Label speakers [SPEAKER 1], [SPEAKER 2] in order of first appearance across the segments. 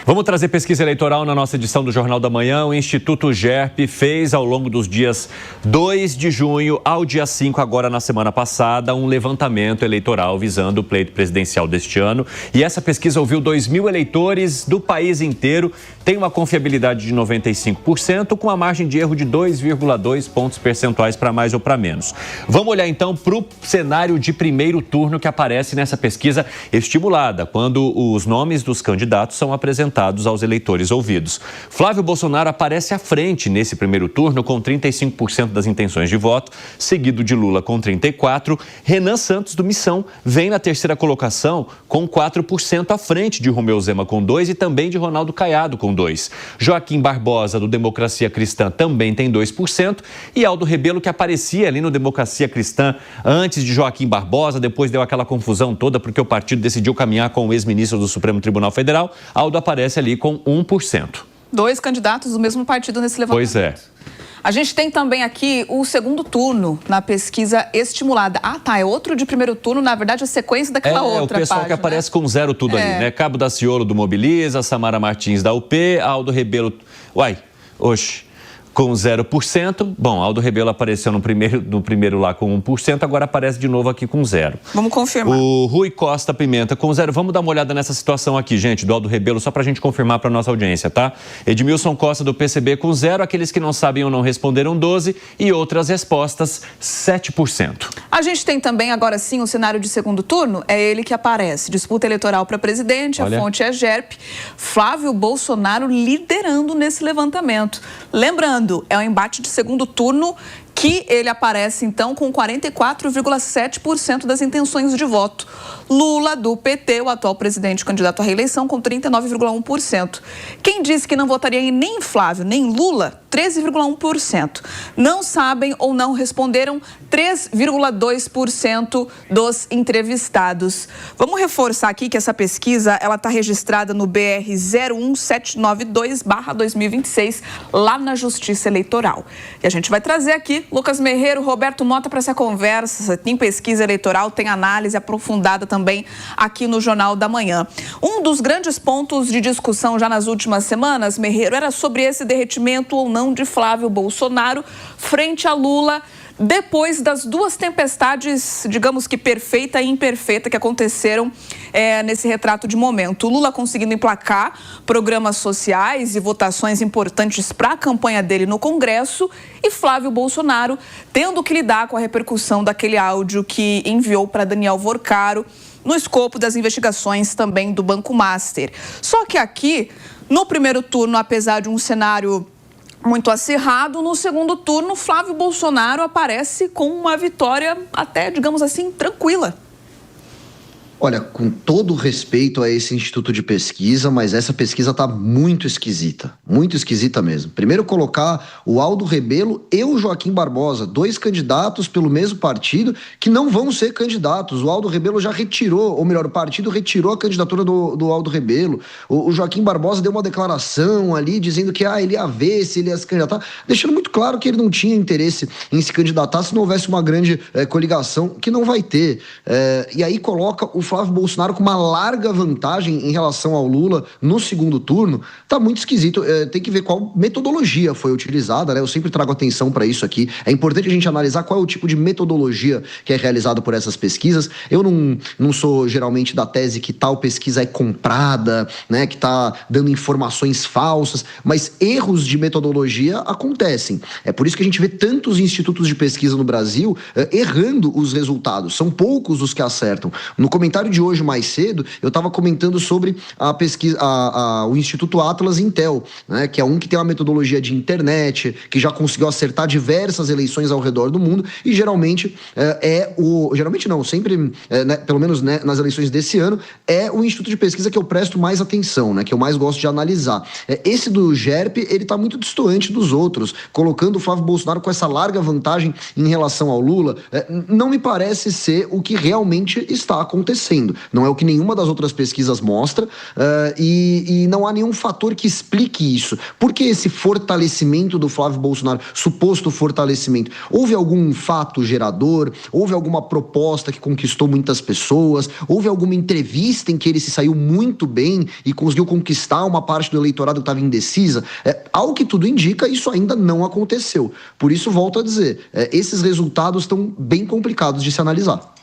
[SPEAKER 1] Vamos trazer pesquisa eleitoral na nossa edição do Jornal da Manhã. O Instituto GERP fez, ao longo dos dias 2 de junho ao dia 5, agora na semana passada, um levantamento eleitoral visando o pleito presidencial deste ano. E essa pesquisa ouviu 2.000 eleitores do país inteiro. Tem uma confiabilidade de 95%, com a margem de erro de 2,2 pontos percentuais para mais ou para menos. Vamos olhar então para o cenário de primeiro turno que aparece nessa pesquisa estimulada, quando os nomes dos candidatos são apresentados aos eleitores ouvidos. Flávio Bolsonaro aparece à frente nesse primeiro turno com 35% das intenções de voto, seguido de Lula com 34%. Renan Santos, do Missão, vem na terceira colocação com 4% à frente de Romeu Zema com 2% e também de Ronaldo Caiado com 2%. Joaquim Barbosa, do Democracia Cristã, também tem 2%. E Aldo Rebelo, que aparecia ali no Democracia Cristã antes de Joaquim Barbosa, depois deu aquela confusão toda porque o partido decidiu caminhar com o ex-ministro do Supremo Tribunal Federal. Aldo aparece ali com 1%.
[SPEAKER 2] 2 candidatos do mesmo partido nesse levantamento.
[SPEAKER 1] Pois é.
[SPEAKER 2] A gente tem também aqui o segundo turno na pesquisa estimulada. Ah, tá, é outro de primeiro turno, na verdade a sequência daquela outra
[SPEAKER 1] página. É o pessoal
[SPEAKER 2] página,
[SPEAKER 1] que aparece com 0 tudo ali, né? Cabo Daciolo do Mobiliza, Samara Martins da UP, Aldo Rebelo... com 0%. Bom, Aldo Rebelo apareceu no primeiro lá com 1%, agora aparece de novo aqui com 0%.
[SPEAKER 2] Vamos confirmar.
[SPEAKER 1] O Rui Costa Pimenta com 0%. Vamos dar uma olhada nessa situação aqui, gente, do Aldo Rebelo, só para a gente confirmar para a nossa audiência, tá? Edmilson Costa do PCB com 0%, aqueles que não sabem ou não responderam 12% e outras respostas 7%.
[SPEAKER 2] A gente tem também, agora sim, o cenário de segundo turno, é ele que aparece. Disputa eleitoral para presidente, a fonte é GERP. Flávio Bolsonaro liderando nesse levantamento. Lembrando, é um embate de segundo turno que ele aparece, então, com 44,7% das intenções de voto. Lula, do PT, o atual presidente candidato à reeleição, com 39,1%. Quem disse que não votaria nem em Flávio, nem Lula, 13,1%. Não sabem ou não responderam 3,2% dos entrevistados. Vamos reforçar aqui que essa pesquisa ela está registrada no BR 01792/2026, lá na Justiça Eleitoral. E a gente vai trazer aqui Lucas Merreiro, Roberto Mota para essa conversa. Tem pesquisa eleitoral, tem análise aprofundada também aqui no Jornal da Manhã. Um dos grandes pontos de discussão já nas últimas semanas, Merreiro, era sobre esse derretimento ou não de Flávio Bolsonaro frente a Lula, depois das 2 tempestades, digamos que perfeita e imperfeita, que aconteceram nesse retrato de momento. O Lula conseguindo emplacar programas sociais e votações importantes para a campanha dele no Congresso e Flávio Bolsonaro tendo que lidar com a repercussão daquele áudio que enviou para Daniel Vorcaro no escopo das investigações também do Banco Master. Só que aqui, no primeiro turno, apesar de um cenário muito acirrado, no segundo turno, Flávio Bolsonaro aparece com uma vitória até, digamos assim, tranquila.
[SPEAKER 3] Olha, com todo respeito a esse instituto de pesquisa, mas essa pesquisa está muito esquisita mesmo. Primeiro colocar o Aldo Rebelo e o Joaquim Barbosa, 2 candidatos pelo mesmo partido que não vão ser candidatos. O Aldo Rebelo já retirou, ou melhor, o partido retirou a candidatura do Aldo Rebelo. O Joaquim Barbosa deu uma declaração ali dizendo que ele ia ver se ele ia se candidatar, deixando muito claro que ele não tinha interesse em se candidatar se não houvesse uma grande coligação, que não vai ter. E aí coloca o Flávio Bolsonaro com uma larga vantagem em relação ao Lula no segundo turno. Tá muito esquisito. Tem que ver qual metodologia foi utilizada, né? Eu sempre trago atenção para isso aqui. É importante a gente analisar qual é o tipo de metodologia que é realizado por essas pesquisas. Eu não sou geralmente da tese que tal pesquisa é comprada, né? Que tá dando informações falsas, mas erros de metodologia acontecem. É por isso que a gente vê tantos institutos de pesquisa no Brasil errando os resultados. São poucos os que acertam. No comentário de hoje, mais cedo, eu estava comentando sobre a pesquisa, o Instituto Atlas Intel, né, que é um que tem uma metodologia de internet, que já conseguiu acertar diversas eleições ao redor do mundo, e geralmente pelo menos né, nas eleições desse ano, é o instituto de pesquisa que eu presto mais atenção, né, que eu mais gosto de analisar. Esse do GERP, ele está muito distante dos outros, colocando o Flávio Bolsonaro com essa larga vantagem em relação ao Lula, não me parece ser o que realmente está acontecendo. acontecendo. Não é o que nenhuma das outras pesquisas mostra, e não há nenhum fator que explique isso. Por que esse fortalecimento do Flávio Bolsonaro, suposto fortalecimento? Houve algum fato gerador? Houve alguma proposta que conquistou muitas pessoas? Houve alguma entrevista em que ele se saiu muito bem e conseguiu conquistar uma parte do eleitorado que estava indecisa? Ao que tudo indica, isso ainda não aconteceu. Por isso, volto a dizer, esses resultados estão bem complicados de se analisar.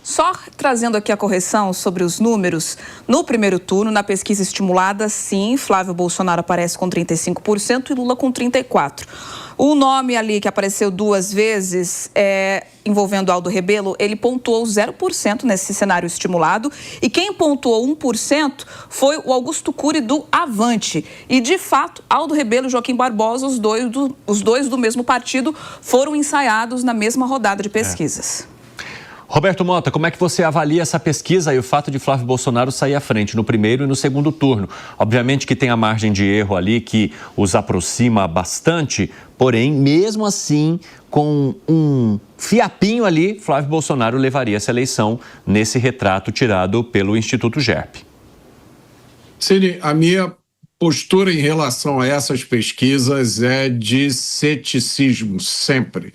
[SPEAKER 2] Só trazendo aqui a correção sobre os números, no primeiro turno, na pesquisa estimulada, sim, Flávio Bolsonaro aparece com 35% e Lula com 34%. O nome ali que apareceu 2 vezes, envolvendo Aldo Rebelo, ele pontuou 0% nesse cenário estimulado. E quem pontuou 1% foi o Augusto Cury do Avante. E, de fato, Aldo Rebelo e Joaquim Barbosa, os dois do mesmo partido, foram ensaiados na mesma rodada de pesquisas.
[SPEAKER 1] Roberto Mota, como é que você avalia essa pesquisa e o fato de Flávio Bolsonaro sair à frente no primeiro e no segundo turno? Obviamente que tem a margem de erro ali que os aproxima bastante, porém, mesmo assim, com um fiapinho ali, Flávio Bolsonaro levaria essa eleição nesse retrato tirado pelo Instituto GERP.
[SPEAKER 4] Cine, a minha postura em relação a essas pesquisas é de ceticismo, sempre.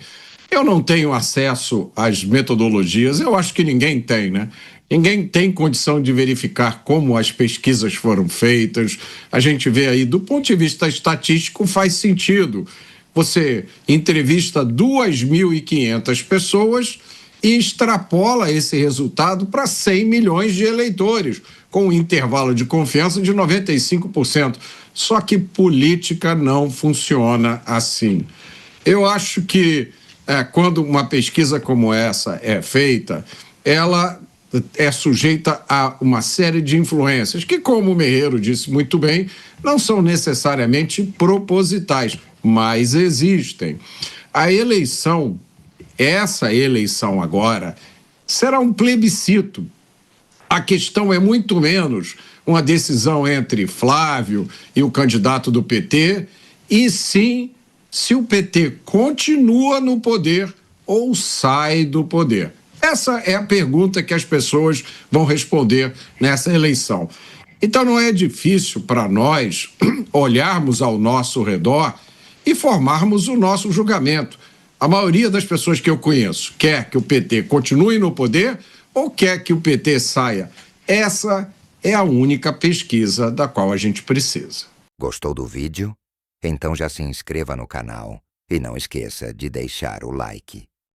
[SPEAKER 4] Eu não tenho acesso às metodologias, eu acho que ninguém tem, né? Ninguém tem condição de verificar como as pesquisas foram feitas. A gente vê aí, do ponto de vista estatístico, faz sentido. Você entrevista 2.500 pessoas e extrapola esse resultado para 100 milhões de eleitores, com um intervalo de confiança de 95%. Só que política não funciona assim. Eu acho que quando uma pesquisa como essa é feita, ela é sujeita a uma série de influências que, como o Meirelles disse muito bem, não são necessariamente propositais, mas existem. A eleição, essa eleição agora, será um plebiscito. A questão é muito menos uma decisão entre Flávio e o candidato do PT, e sim se o PT continua no poder ou sai do poder. Essa é a pergunta que as pessoas vão responder nessa eleição. Então não é difícil para nós olharmos ao nosso redor e formarmos o nosso julgamento. A maioria das pessoas que eu conheço quer que o PT continue no poder ou quer que o PT saia. Essa é a única pesquisa da qual a gente precisa.
[SPEAKER 5] Gostou do vídeo? Então já se inscreva no canal e não esqueça de deixar o like.